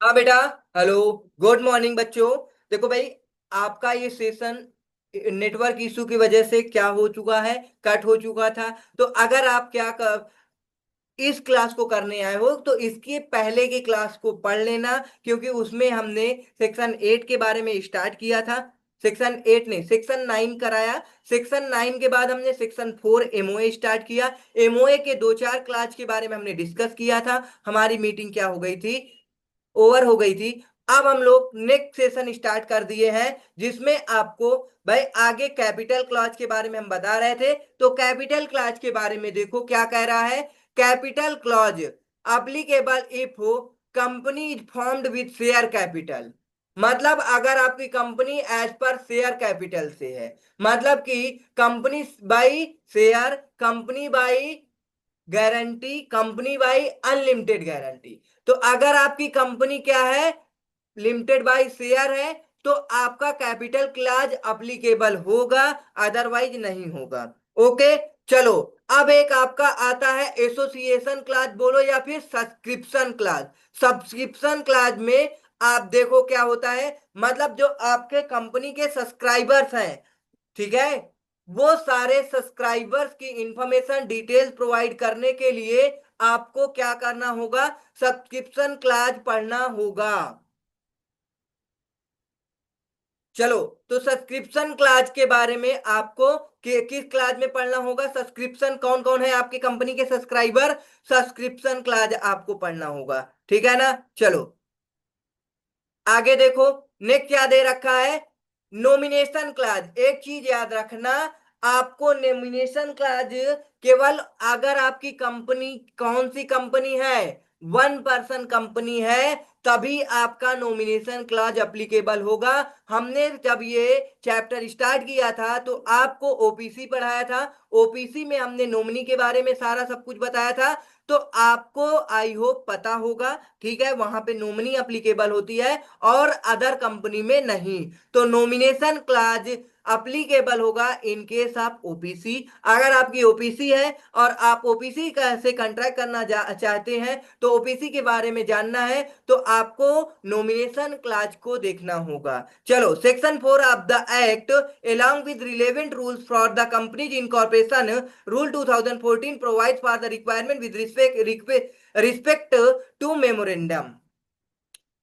हाँ बेटा। Hello. Good morning बच्चों। देखो भाई, आपका ये सेशन नेटवर्क इशू की वजह से क्या हो चुका है, कट हो चुका था। तो अगर आप इस क्लास को करने आए हो तो इसके पहले की क्लास को पढ़ लेना, क्योंकि उसमें हमने सेक्शन 8 के बारे में स्टार्ट किया था। सेक्शन 8 नहीं, सेक्शन 9 कराया। सेक्शन 9 के बाद हमने सेक्शन 4 एमओए स्टार्ट किया। एमओए के दो चार क्लास के बारे में हमने डिस्कस किया था। हमारी मीटिंग क्या हो गई थी, ओवर हो गई थी। अब हम लोग नेक्स्ट सेशन स्टार्ट कर दिए हैं, जिसमें आपको भाई आगे कैपिटल क्लॉज के बारे में हम बता रहे थे। तो कैपिटल क्लॉज के बारे में देखो क्या कह रहा है। Capital clause applicable if company is formed with share capital. मतलब अगर आपकी company as per share capital से है, मतलब कि company by share, company by guarantee, company by unlimited guarantee. तो अगर आपकी कंपनी क्या है, लिमिटेड बाय शेयर है, तो आपका कैपिटल क्लाज अप्लीकेबल होगा, अदरवाइज नहीं होगा। ओके। चलो, अब एक आपका आता है एसोसिएशन क्लाज बोलो या फिर सब्सक्रिप्शन क्लाज। सब्सक्रिप्शन क्लाज में आप देखो क्या होता है, मतलब जो आपके कंपनी के सब्सक्राइबर्स हैं, ठीक है, वो सारे सब्सक्राइबर्स की इंफॉर्मेशन डिटेल्स प्रोवाइड करने के लिए आपको क्या करना होगा, सब्सक्रिप्शन क्लाज पढ़ना होगा। चलो, तो सब्सक्रिप्शन क्लाज के बारे में आपको किस क्लाज में पढ़ना होगा, सब्सक्रिप्शन कौन कौन है आपकी कंपनी के सब्सक्राइबर, सब्सक्रिप्शन क्लाज आपको पढ़ना होगा। ठीक है ना। चलो आगे देखो, नेक्स्ट क्या दे रखा है, नोमिनेशन क्लाज। एक चीज याद रखना, आपको नोमिनेशन क्लाज केवल अगर आपकी कंपनी कौन सी कंपनी है, वन पर्सन कंपनी है, तभी आपका नोमिनेशन क्लाज अप्लीकेबल होगा। हमने जब ये चैप्टर स्टार्ट किया था तो आपको ओपीसी पढ़ाया था। ओपीसी में हमने नॉमिनी के बारे में सारा सब कुछ बताया था। तो आपको आई होप पता होगा, ठीक है, वहां पे नॉमिनी अप्लीकेबल होती है और अदर कंपनी में नहीं। तो नॉमिनेशन क्लाज अप्लीकेबल होगा इन केस आप ओपीसी, अगर आपकी ओपीसी है और आप ओपीसी का से कॉन्ट्रैक्ट करना चाहते हैं, तो ओपीसी के बारे में जानना है, तो आपको नॉमिनेशन क्लाज को देखना होगा। चलो, section 4 of the act along with relevant rules for the company's incorporation, rule 2014 provides for the requirement with respect to memorandum।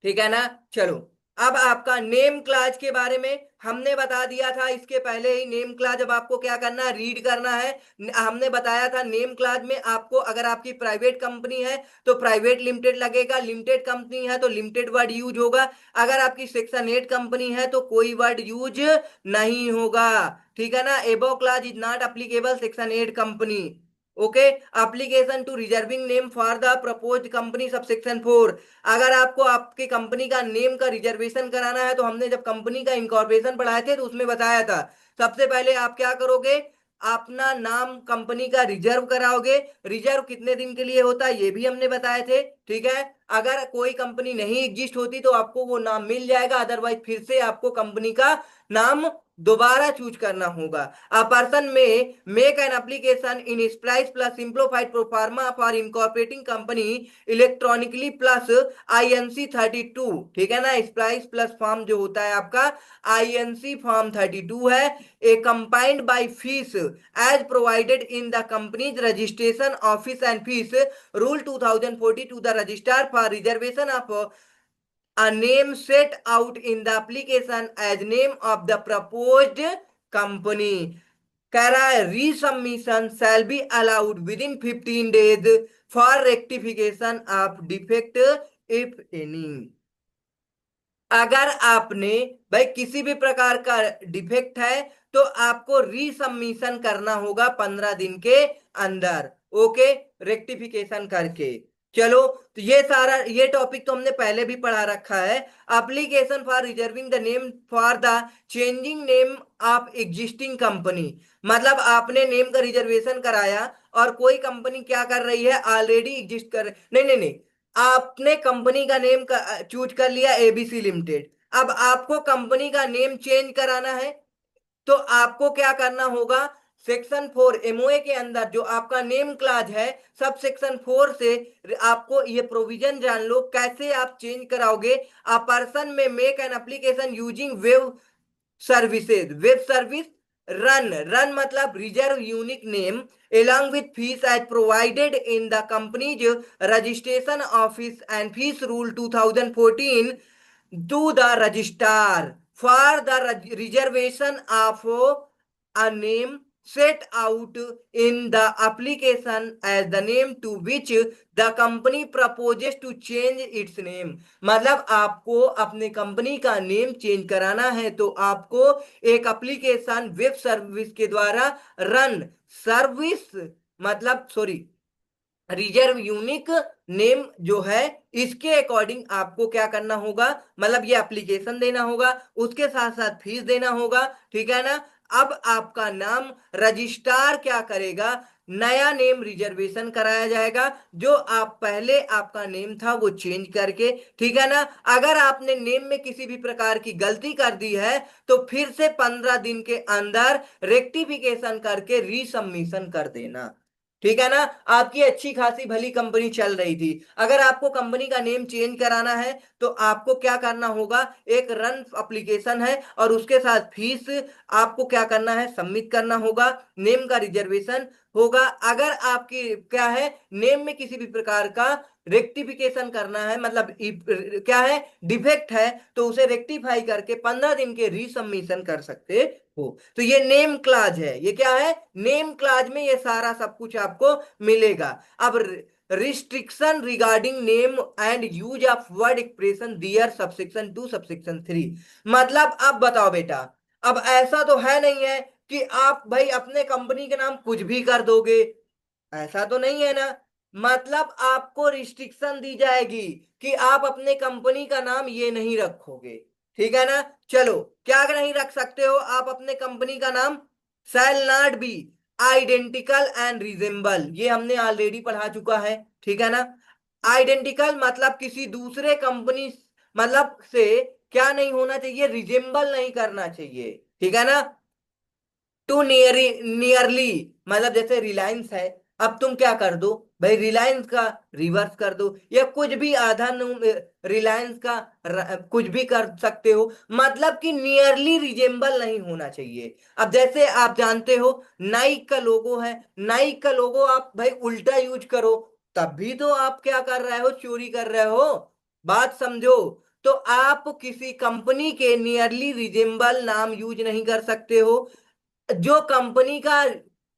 ठीक है ना। चलो, अब आपका नेम क्लाज के बारे में हमने बता दिया था इसके पहले ही। नेम क्लाज अब आपको क्या करना है, रीड करना है। हमने बताया था नेम क्लाज में आपको, अगर आपकी प्राइवेट कंपनी है तो प्राइवेट लिमिटेड लगेगा, लिमिटेड कंपनी है तो लिमिटेड वर्ड यूज होगा, अगर आपकी सेक्शन 8 कंपनी है तो कोई वर्ड यूज नहीं होगा। ठीक है ना। Above clause is not applicable section 8 company. Okay. Application to reserving name for the proposed company subsection 4। अगर आपको आपकी कंपनी का नेम का रिजर्वेशन कराना है, तो हमने जब कंपनी का इनकॉर्पोरेशन पढ़ाए थे तो उसमें बताया था, सबसे पहले आप क्या करोगे, अपना नाम कंपनी का रिजर्व कराओगे। रिजर्व कितने दिन के लिए होता है ये भी हमने बताए थे। ठीक है। अगर कोई कंपनी नहीं एग्जिस्ट होती तो आपको वो नाम मिल जाएगा, अदरवाइज फिर से आपको कंपनी का नाम दोबारा चूज करना होगा। अ person may make an application in splice plus simplified proforma for incorporating company electronically plus INC 32। ठीक है ना। स्प्लाइस प्लस फॉर्म जो होता है आपका INC फॉर्म 32 है। Accompanied by fees as provided in the companies registration office and fees rule 2042 the registrar for reservation of a name set out in the application as name of the proposed company। कह रहा है resubmission shall be allowed within 15 days for rectification of defect if any। अगर आपने भाई किसी भी प्रकार का डिफेक्ट है तो आपको रीसबमिशन करना होगा 15 दिन के अंदर। ओके, रेक्टिफिकेशन करके। चलो, तो ये सारा ये टॉपिक तो हमने पहले भी पढ़ा रखा है। Application for reserving the name for the changing name of existing company. मतलब आपने नेम का रिजर्वेशन कराया और कोई कंपनी क्या कर रही है, ऑलरेडी एग्जिस्ट कर, नहीं नहीं नहीं, आपने कंपनी का नेम चूज कर लिया एबीसी लिमिटेड। अब आपको कंपनी का नेम चेंज कराना है, तो आपको क्या करना होगा, सेक्शन 4 एमओए के अंदर जो आपका नेम क्लाज है, सब सेक्शन 4 से आपको ये प्रोविजन जान लो कैसे आप चेंज कराओगे। A person may make an application using web services, web service रन मतलब reserve unique name along with fees as provided in the company's registration office and fees rule 2014 to the registrar for the reservation of a name set out in the application as the name to which the company proposes to change its name। मतलब आपको अपने company का name change कराना है तो आपको एक application web service के द्वारा रन सर्विस मतलब सॉरी रिजर्व यूनिक नेम जो है इसके अकॉर्डिंग आपको क्या करना होगा, मतलब ये एप्लीकेशन देना होगा, उसके साथ साथ फीस देना होगा। ठीक है ना। अब आपका नाम रजिस्ट्रार क्या करेगा, नया नेम रिजर्वेशन कराया जाएगा, जो आप पहले आपका नेम था वो चेंज करके। ठीक है ना। अगर आपने नेम में किसी भी प्रकार की गलती कर दी है तो फिर से 15 दिन के अंदर रेक्टिफिकेशन करके रीसबमिशन कर देना। ठीक है ना। आपकी अच्छी खासी भली कंपनी चल रही थी, अगर आपको कंपनी का नेम चेंज कराना है तो आपको क्या करना होगा, एक रन एप्लीकेशन है और उसके साथ फीस आपको क्या करना है, सबमिट करना होगा, नेम का रिजर्वेशन होगा। अगर आपकी क्या है, नेम में किसी भी प्रकार का रेक्टिफिकेशन करना है, मतलब क्या है, डिफेक्ट है, तो उसे रेक्टिफाई करके 15 दिन के रीसबमिशन कर सकते हो। तो ये नेम क्लाज है, ये क्या है, नेम क्लाज में ये सारा सब कुछ आपको मिलेगा। अब restriction regarding name and use of word expression there subsection 2 subsection 3। मतलब अब बताओ बेटा, अब ऐसा तो है नहीं है कि आप भाई अपने कंपनी के नाम कुछ भी कर दोगे, ऐसा तो नहीं है ना। मतलब आपको रिस्ट्रिक्शन दी जाएगी कि आप अपने कंपनी का नाम ये नहीं रखोगे। ठीक है ना। चलो, क्या नहीं रख सकते हो आप अपने कंपनी का नाम, shall not be identical and resemble, ये हमने ऑलरेडी पढ़ा चुका है। ठीक है ना। आइडेंटिकल मतलब किसी दूसरे कंपनी मतलब से क्या नहीं होना चाहिए, रिजेंबल नहीं करना चाहिए। ठीक है ना। टू नियरली मतलब जैसे रिलायंस है, अब तुम क्या कर दो भाई, रिलायंस का रिवर्स कर दो, या कुछ भी आधा रिलायंस का कुछ भी कर सकते हो, मतलब कि नियरली रिजेंबल नहीं होना चाहिए। अब जैसे आप जानते हो नाइक का लोगो है, नाइक का लोगो आप भाई उल्टा यूज करो तब भी तो आप क्या कर रहे हो, चोरी कर रहे हो। बात समझो। तो आप किसी कंपनी के नियरली रिजेंबल नाम यूज नहीं कर सकते हो जो कंपनी का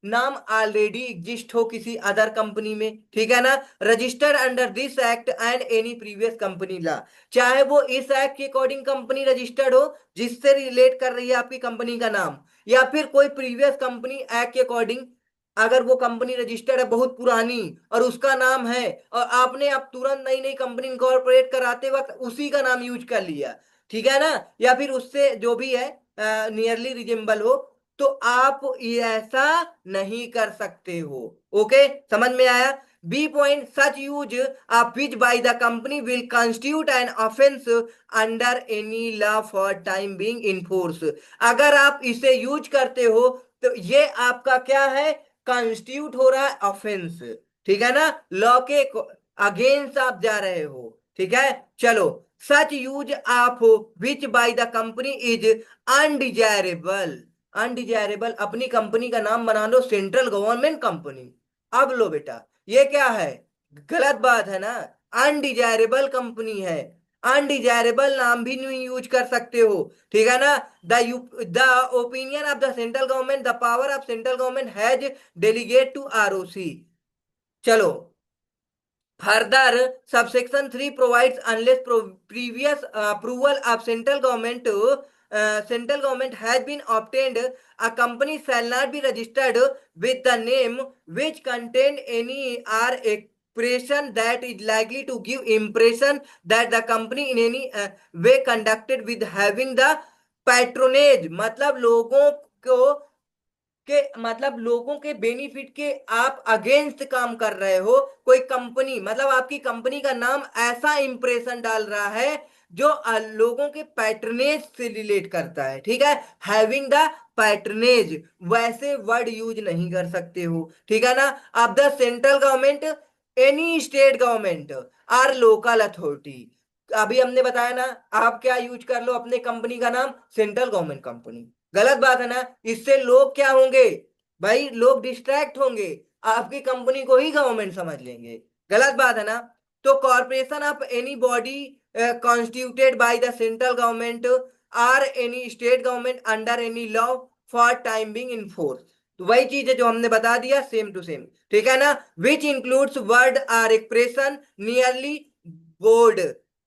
नाम ऑलरेडी एग्जिस्ट हो किसी अदर कंपनी में। ठीक है ना। Registered under this act and any previous company law, चाहे वो इस एक्ट के अकॉर्डिंग कंपनी रजिस्टर्ड हो जिससे रिलेट कर रही है आपकी कंपनी का नाम, या फिर कोई प्रीवियस कंपनी एक्ट के अकॉर्डिंग, अगर वो कंपनी रजिस्टर्ड है बहुत पुरानी और उसका नाम है और आपने अब तुरंत नई नई कंपनी इनकॉर्पोरेट कराते वक्त उसी का नाम यूज कर लिया, ठीक है ना, या फिर उससे जो भी है नियरली रिजेंबल हो, तो आप ऐसा नहीं कर सकते हो। ओके, समझ में आया। B point, such use of which by the company will constitute an offence under any law for time being in force. अगर आप इसे यूज करते हो तो ये आपका क्या है, कॉन्स्टिट्यूट हो रहा है ऑफेंस। ठीक है ना, लॉ के अगेंस्ट आप जा रहे हो। ठीक है। चलो, such use of which by the company is undesirable, undesirable अपनी कंपनी का नाम बना लो सेंट्रल गवर्नमेंट कंपनी। अब लो बेटा, ये क्या है, गलत बात है ना, अनडिजायरेबल कंपनी है, अनडिजायरेबल नाम भी नहीं यूज कर सकते हो। ठीक है ना। The opinion of the central government, the power of central government has delegate to ROC. चलो, further subsection 3 provides unless previous approval of central government has been obtained, a company shall not be registered with the name which contain any or expression that is likely to give impression that the company in any way conducted with having the patronage, मतलब लोगों को के मतलब लोगों के benefit के आप against काम कर रहे हो। कोई कंपनी मतलब आपकी कंपनी का नाम ऐसा इंप्रेशन डाल रहा है जो लोगों के पैट्रनेज से रिलेट करता है, ठीक है, हैविंग द पैट्रनेज, वैसे वर्ड यूज नहीं कर सकते हो, ठीक है ना। अब the central government, any state government or local authority, अभी हमने बताया ना, आप क्या यूज कर लो अपने कंपनी का नाम, सेंट्रल गवर्नमेंट कंपनी, गलत बात है ना। इससे लोग क्या होंगे भाई, लोग डिस्ट्रैक्ट होंगे, आपकी कंपनी को ही गवर्नमेंट समझ लेंगे, गलत बात है ना। तो corporation of any body constituted by the central government or any state government under any law for time being in force, तो वही चीज है जो हमने बता दिया, सेम टू सेम, ठीक है ना। Which includes word or expression nearly board,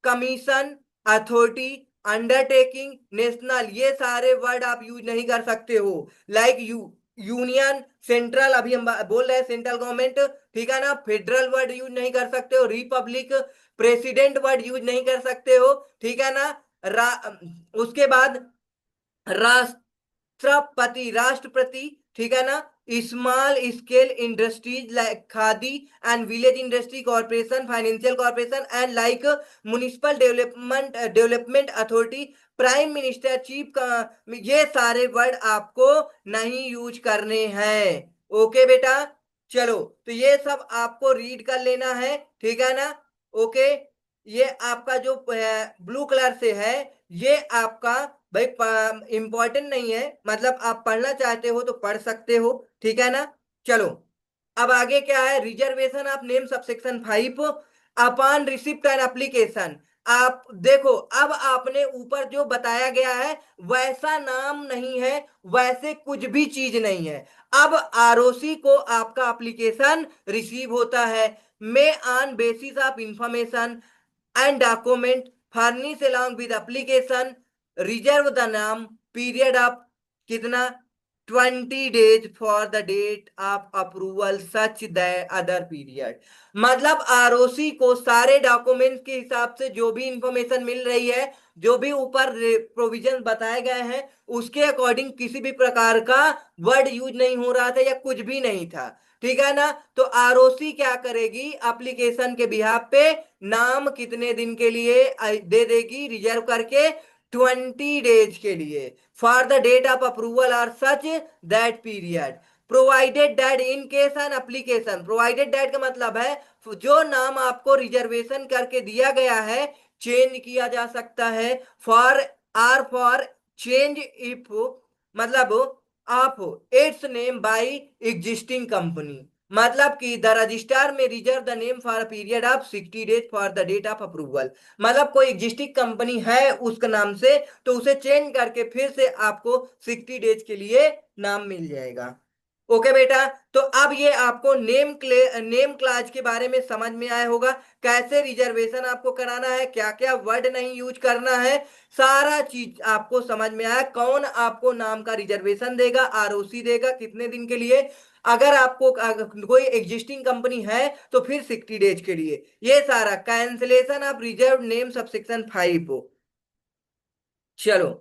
commission, authority, undertaking, national, ये सारे वर्ड आप यूज नहीं कर सकते हो। लाइक यूनियन, सेंट्रल, अभी हम बोल रहे हैं सेंट्रल गवर्नमेंट, ठीक है ना। फेडरल वर्ड यूज नहीं कर सकते हो, रिपब्लिक, प्रेसिडेंट वर्ड यूज नहीं कर सकते हो, ठीक है ना। उसके बाद राष्ट्रपति, राष्ट्रपति, ठीक है ना। Small scale industries like khadi and village industry corporation, financial corporation and like municipal development authority, prime minister, chief का, ये सारे वर्ड आपको नहीं यूज करने हैं, ओके बेटा। चलो, तो ये सब आपको रीड कर लेना है, ठीक है ना। ओके, ये आपका जो ब्लू कलर से है, ये आपका भाई इंपॉर्टेंट नहीं है, मतलब आप पढ़ना चाहते हो तो पढ़ सकते हो, ठीक है ना। चलो, अब आगे क्या है, reservation of name subsection 5 upon receipt and application. आप देखो, अब आपने ऊपर जो बताया गया है वैसा नाम नहीं है, वैसे कुछ भी चीज नहीं है। अब आरओसी को आपका एप्लीकेशन रिसीव होता है, may on basis of information and document furnish along with application reserve the name period of कितना 20 days for the date of approval such the other period, मतलब आरओसी को सारे डॉक्यूमेंट्स के हिसाब से जो भी इंफॉर्मेशन मिल रही है, जो भी ऊपर प्रोविजन बताए गए हैं उसके अकॉर्डिंग किसी भी प्रकार का वर्ड यूज नहीं हो रहा था या कुछ भी नहीं था, ठीक है ना। तो आरओसी क्या करेगी, एप्लीकेशन के बिहाफ पे नाम कितने दिन के लिए दे देगी रिजर्व करके, 20 days के लिए, for the date of approval or such that period, provided that in case an application, provided that का मतलब है जो नाम आपको रिजर्वेशन करके दिया गया है चेंज किया जा सकता है, फॉर चेंज इफ, मतलब of its name by existing company, मतलब कि द रजिस्ट्रार में reserve the name for a period of 60 days for the date of approval, मतलब कोई एग्जिस्टिंग कंपनी है उसका नाम से तो उसे चेंज करके फिर से आपको 60 days के लिए नाम मिल जाएगा, ओके बेटा। तो अब ये आपको नेम क्लाज के बारे में समझ में आया होगा, कैसे रिजर्वेशन आपको कराना है, क्या क्या वर्ड नहीं यूज करना है, सारा चीज आपको समझ में आया। कौन आपको नाम का रिजर्वेशन देगा, आरओसी देगा कितने दिन के लिए, अगर आपको कोई एग्जिस्टिंग कंपनी है तो फिर 60 days के लिए, ये सारा cancellation of reserve name subsection 5। चलो,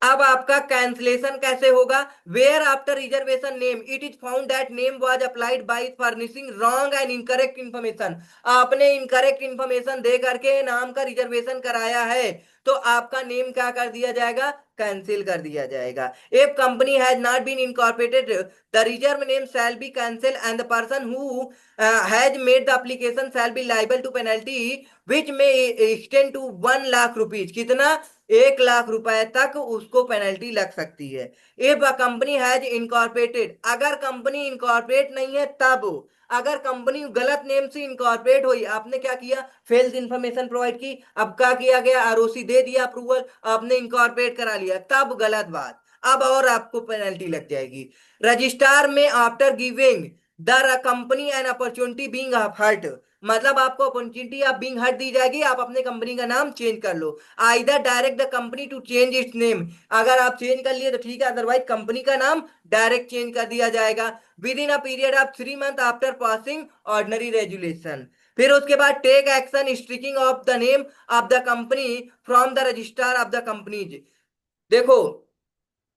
अब आपका कैंसलेशन कैसे होगा, where after reservation name it is found that name was applied by furnishing wrong and incorrect information, आपने इनकरेक्ट इंफॉर्मेशन दे करके नाम का रिजर्वेशन कराया है तो आपका नेम क्या कर दिया जाएगा, कैंसिल कर दिया जाएगा। If company has not been incorporated the reserve name shall be cancel and the person who has made the application shall be liable to penalty which may extend to 1 lakh rupees, कितना 1 लाख रुपए तक उसको penalty लग सकती है। If a company has incorporated, अगर company incorporate नहीं है तब, अगर कंपनी गलत नेम से इनकॉर्पोरेट हुई, आपने क्या किया, फेल्स इंफॉर्मेशन प्रोवाइड की, अब क्या किया गया, आरओसी दे दिया अप्रूवल, आपने इनकॉर्पोरेट करा लिया, तब गलत बात, अब और आपको पेनल्टी लग जाएगी। रजिस्ट्रार में after giving the company an opportunity being hurt, मतलब आपको अपॉर्चुनिटी आप बीइंग हर्ट दी जाएगी, आप अपने कंपनी का नाम चेंज कर लो, either direct the company to change its name, अगर आप चेंज कर लिए तो ठीक है, अदरवाइज कंपनी का नाम डायरेक्ट चेंज कर दिया जाएगा within a period of 3 months after passing ordinary resolution. फिर उसके बाद take action striking off the name of the company from the registrar of the companies, देखो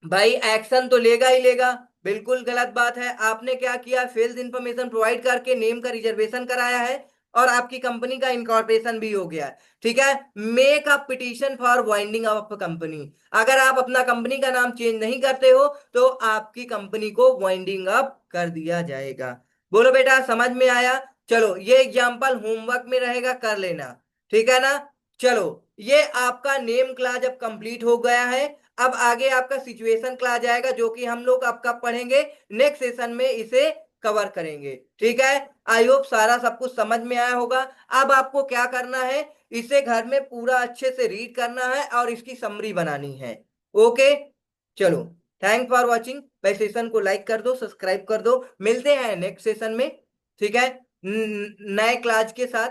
भाई एक्शन तो लेगा ही लेगा, बिल्कुल गलत बात है, आपने क्या किया, फेल्स इंफॉर्मेशन प्रोवाइड करके नेम का रिजर्वेशन कराया है और आपकी कंपनी का इनकॉर्पोरेशन भी हो गया है। ठीक है। Make a petition for winding up company. अगर आप अपना कंपनी का नाम चेंज नहीं करते हो तो आपकी कंपनी को वाइंडिंग अप कर दिया जाएगा। बोलो बेटा, समझ में आया? चलो, ये एग्जाम्पल होमवर्क में रहेगा, कर लेना। ठीक है ना? चलो, ये आपका नेम क्लास अब कंप्लीट हो गया है। अब आगे आपका सिचुएशन क्लास आएगा, जो कि हम लोग अब कब पढ़ेंगे? नेक्स्ट सेशन में इसे कवर करेंगे। ठीक है। आई होप सारा सब कुछ समझ में आया होगा। अब आपको क्या करना है, इसे घर में पूरा अच्छे से रीड करना है और इसकी समरी बनानी है। ओके। चलो, थैंक फॉर वॉचिंग। भाई सेशन को लाइक कर दो, सब्सक्राइब कर दो। मिलते हैं नेक्स्ट सेशन में। ठीक है, नए क्लास के साथ।